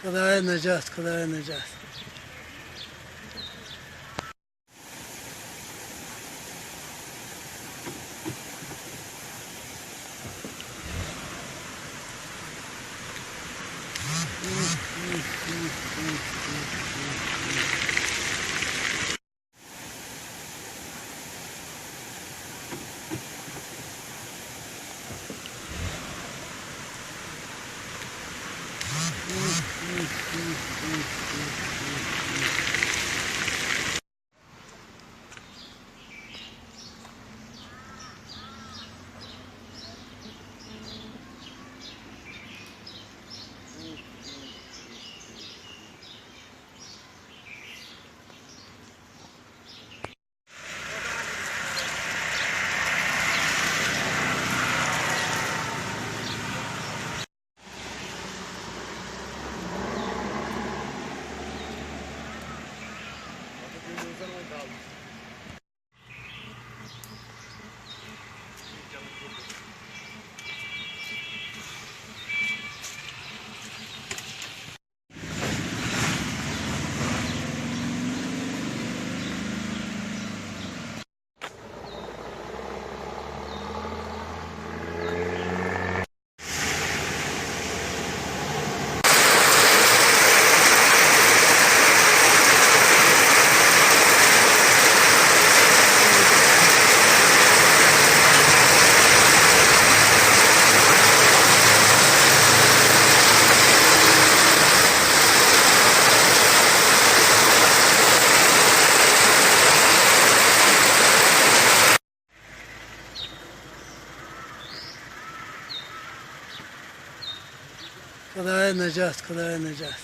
Khudaya najat, Khudaya najat. Khudaya najat, Khudaya najat.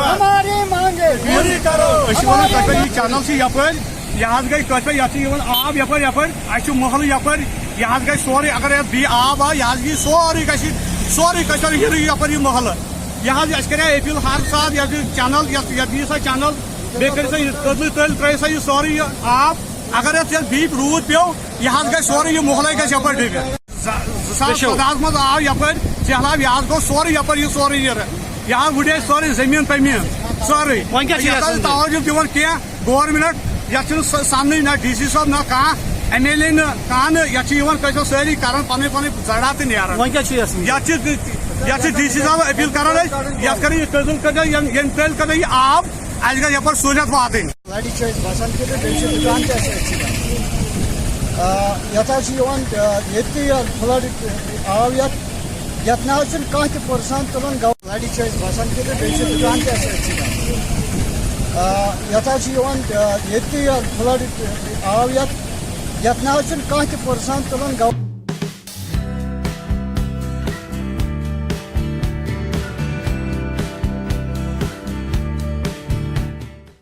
हमारी मांगे पूरी करो चैनल से यपर यह गई कत आब यपर यपर महल यपर यह गई सोरे अगर बी आब आ यह सोरे सोरे यपर यह महल यह कर अपील हर साथ चैनल सा चैनल बे कदल तल त्रे सा सोरे आब अगर बी रूद पे यह गई सोरे यह महल गई यपर डबित 2014 मज आव यपर सैलाब यह गो सोरे यपर यह सोरे यहाँ वुडे सोरे जमीन पमीन सोरे तवज्जो दिवान क्या गवर्नमेंट ये सामने ना DC साहब ना कह MLA कह सारी कर पन पन जड़ा तो ये DC साहब अपील कर तल कर यह आब अस गई यपर सहूलियत वात फ्लड आव यत ना कह पर्सन तुलान गाड़ी बसान कि दुकान यत फ्लड आव यत ना कह पर्सन तुलान